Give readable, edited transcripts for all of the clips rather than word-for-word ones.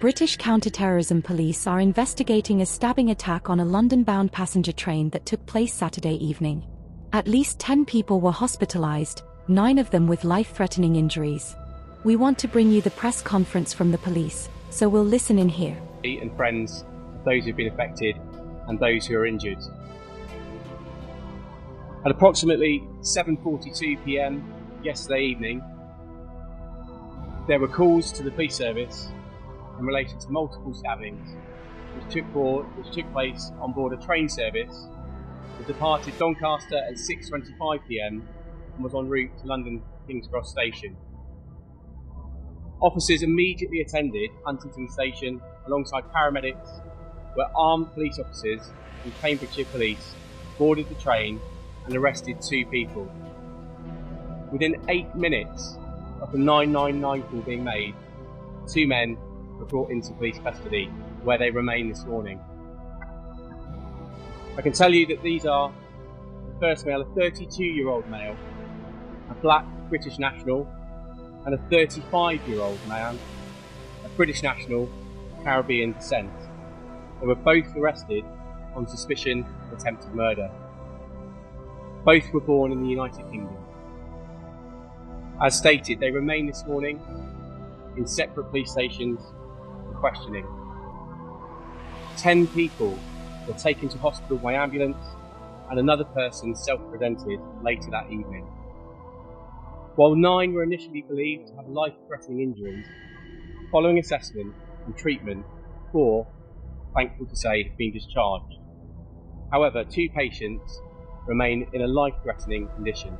British counter-terrorism police are investigating a stabbing attack on a London-bound passenger train that took place Saturday evening. At least 10 people were hospitalized, 9 of them with life-threatening injuries. We want to bring you the press conference from the police, so we'll listen in here. And friends of those who've been affected and those who are injured. At approximately 7:42 p.m. yesterday evening, there were calls to the police service in relation to multiple stabbings which took place on board a train service that departed Doncaster at 6:25 p.m. and was en route to London King's Cross Station. Officers immediately attended Huntington Station alongside paramedics, where armed police officers from Cambridgeshire Police boarded the train and arrested 2 people. Within 8 minutes of the 999 call being made, 2 men were brought into police custody, where they remain this morning. I can tell you that these are the first male, a 32-year-old male, a black British national, and a 35-year-old man, a British national of Caribbean descent. They were both arrested on suspicion of attempted murder. Both were born in the United Kingdom. As stated, they remain this morning in separate police stations for questioning. 10 people were taken to hospital by ambulance, and another person self-presented later that evening. While 9 were initially believed to have life-threatening injuries, following assessment and treatment, 4, thankful to say, have been discharged. However, 2 patients remain in a life-threatening condition.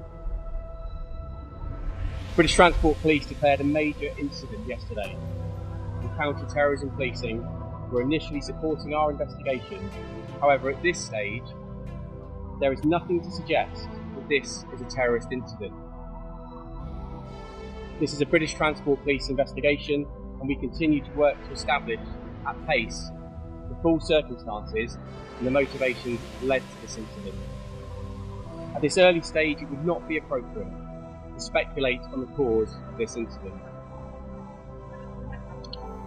British Transport Police declared a major incident yesterday, and counter-terrorism policing were initially supporting our investigation. However, at this stage, there is nothing to suggest that this is a terrorist incident. This is a British Transport Police investigation, and we continue to work to establish at pace the full circumstances and the motivations that led to this incident. At this early stage, it would not be appropriate to speculate on the cause of this incident.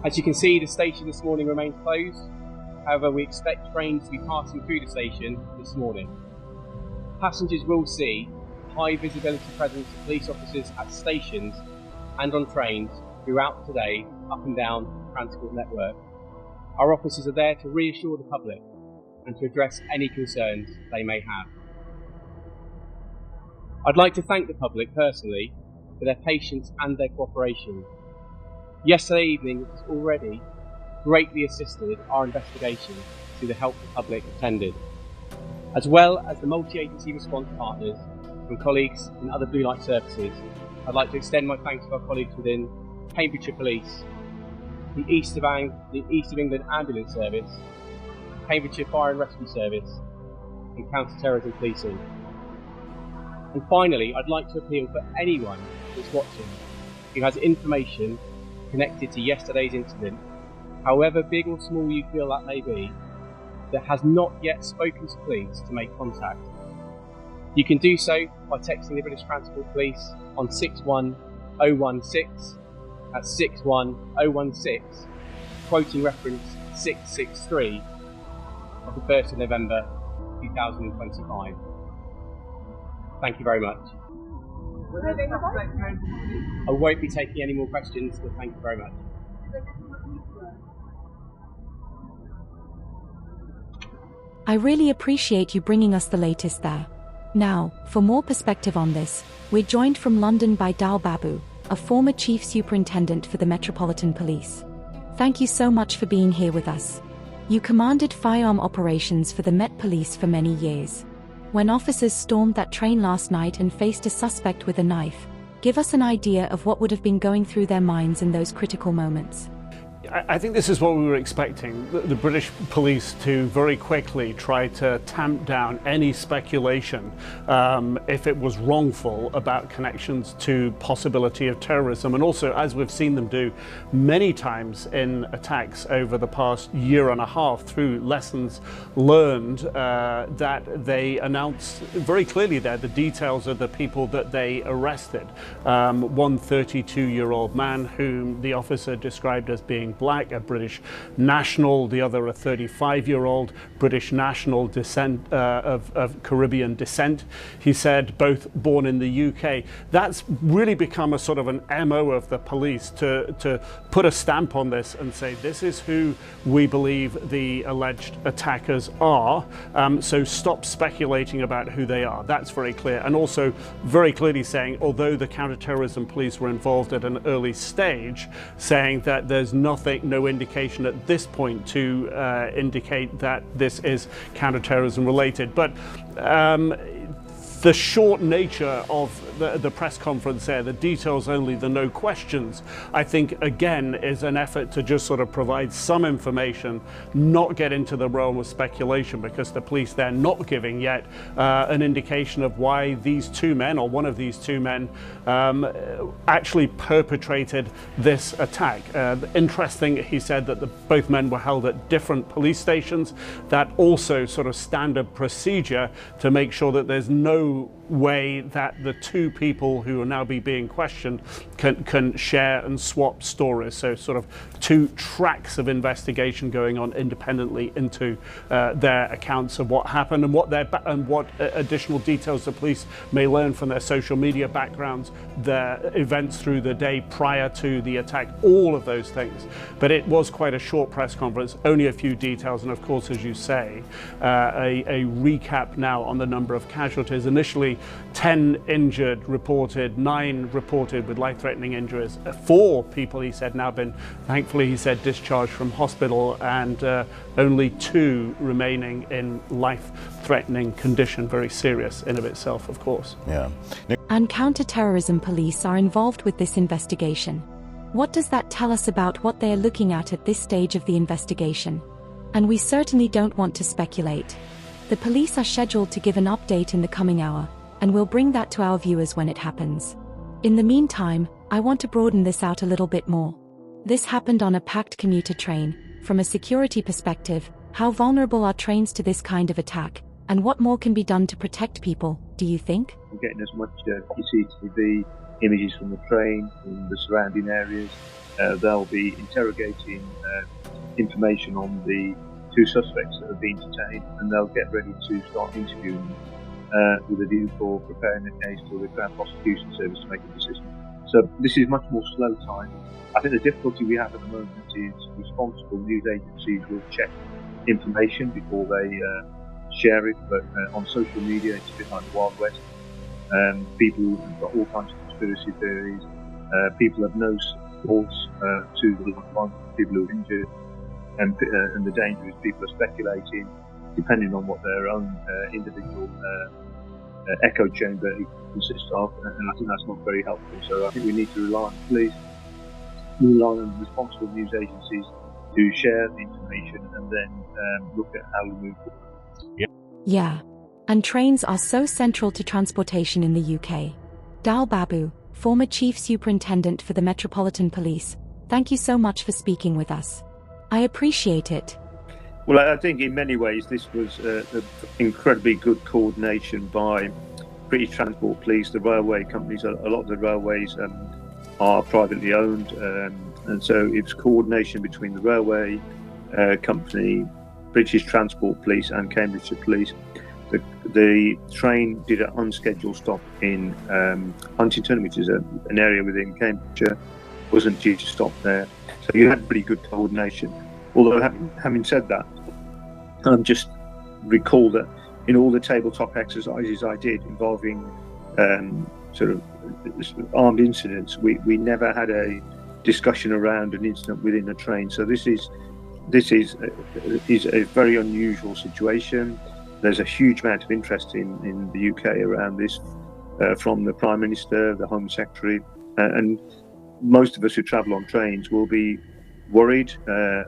As you can see, the station this morning remains closed. However, we expect trains to be passing through the station this morning. Passengers will see high visibility presence of police officers at stations and on trains throughout today, up and down the transport network. Our officers are there to reassure the public and to address any concerns they may have. I'd like to thank the public personally for their patience and their cooperation. Yesterday evening has already greatly assisted our investigation through the help the public attended, as well as the multi-agency response partners and colleagues in other blue light services. I'd like to extend my thanks to our colleagues within Cambridgeshire Police, the East of England Ambulance Service, Cambridgeshire Fire and Rescue Service, and Counter-terrorism Policing. And finally, I'd like to appeal for anyone that's watching who has information connected to yesterday's incident, however big or small you feel that may be, that has not yet spoken to police, to make contact. You can do so by texting the British Transport Police on 61016, that's 61016, quoting reference 663 of the 1st of November 2025. Thank you very much. I won't be taking any more questions, but thank you very much. I really appreciate you bringing us the latest there. Now, for more perspective on this, we're joined from London by Dal Babu, a former Chief Superintendent for the Metropolitan Police. Thank you so much for being here with us. You commanded firearm operations for the Met Police for many years. When officers stormed that train last night and faced a suspect with a knife, give us an idea of what would have been going through their minds in those critical moments. I think this is what we were expecting, the British police to very quickly try to tamp down any speculation, if it was wrongful, about connections to possibility of terrorism. And also, as we've seen them do many times in attacks over the past year and a half, through lessons learned, that they announced very clearly there the details of the people that they arrested. One 32-year-old man whom the officer described as being black, a British national, the other a 35-year-old British national descent of Caribbean descent. He said both born in the UK. That's really become a sort of an MO of the police to put a stamp on this and say this is who we believe the alleged attackers are. So stop speculating about who they are. That's very clear. And also very clearly saying, although the counter-terrorism police were involved at an early stage, saying that there's no indication at this point to indicate that this is counter-terrorism related. But the short nature of the press conference there, the details only, the no questions, I think again is an effort to just sort of provide some information, not get into the realm of speculation, because the police they're not giving yet an indication of why these two men, or one of these two men, actually perpetrated this attack. Interesting, he said that both men were held at different police stations. That also sort of standard procedure to make sure that there's no way that the two people who are now being questioned can share and swap stories. So sort of two tracks of investigation going on independently into their accounts of what happened and what additional details the police may learn from their social media backgrounds, their events through the day prior to the attack, all of those things. But it was quite a short press conference, only a few details, and of course, as you say, a recap now on the number of casualties. Initially 10 injured reported, 9 reported with life-threatening injuries. 4 people, he said, now been, thankfully, he said, discharged from hospital, and only 2 remaining in life-threatening condition, very serious in of itself, of course. Yeah. And counter-terrorism police are involved with this investigation. What does that tell us about what they are looking at this stage of the investigation? And we certainly don't want to speculate. The police are scheduled to give an update in the coming hour, and we'll bring that to our viewers when it happens. In the meantime, I want to broaden this out a little bit more. This happened on a packed commuter train. From a security perspective, how vulnerable are trains to this kind of attack, and what more can be done to protect people, do you think? We're getting as much CCTV images from the train, from the surrounding areas. They'll be interrogating information on the 2 suspects that have been detained, and they'll get ready to start interviewing them with a view for preparing a case for the Crown Prosecution Service to make a decision. So this is much more slow time. I think the difficulty we have at the moment is responsible news agencies will check information before they share it, but on social media it's a bit like the Wild West. People have got all kinds of conspiracy theories. People have no source to the loved ones, people who are injured, and the danger is people are speculating depending on what their own individual echo chamber consists of, and I think that's not very helpful. So I think we need to rely on police, rely on responsible news agencies to share the information and then look at how we move forward. Yeah. And trains are so central to transportation in the UK. Dal Babu, former Chief Superintendent for the Metropolitan Police, thank you so much for speaking with us. I appreciate it. Well, I think in many ways this was incredibly good coordination by British Transport Police, the railway companies. A lot of the railways are privately owned, and so it was coordination between the railway company, British Transport Police and Cambridgeshire Police. The train did an unscheduled stop in Huntington, which is an area within Cambridgeshire, wasn't due to stop there. So you had pretty good coordination. Although having said that, just recall that in all the tabletop exercises I did involving sort of armed incidents, we never had a discussion around an incident within a train. So this is a very unusual situation. There's a huge amount of interest in the UK around this from the Prime Minister, the Home Secretary, and most of us who travel on trains will be worried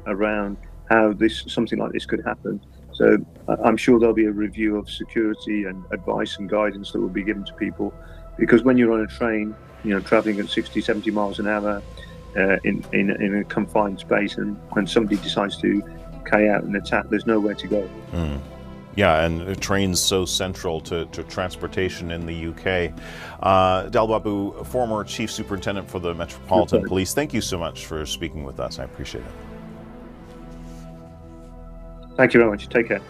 around how something like this could happen. So I'm sure there'll be a review of security and advice and guidance that will be given to people, because when you're on a train, traveling at 60, 70 miles an hour in a confined space, and when somebody decides to carry out an attack, there's nowhere to go. Yeah, and trains so central to transportation in the UK. Dalbabu, former Chief Superintendent for the Metropolitan Police, thank you so much for speaking with us. I appreciate it. Thank you very much. Take care.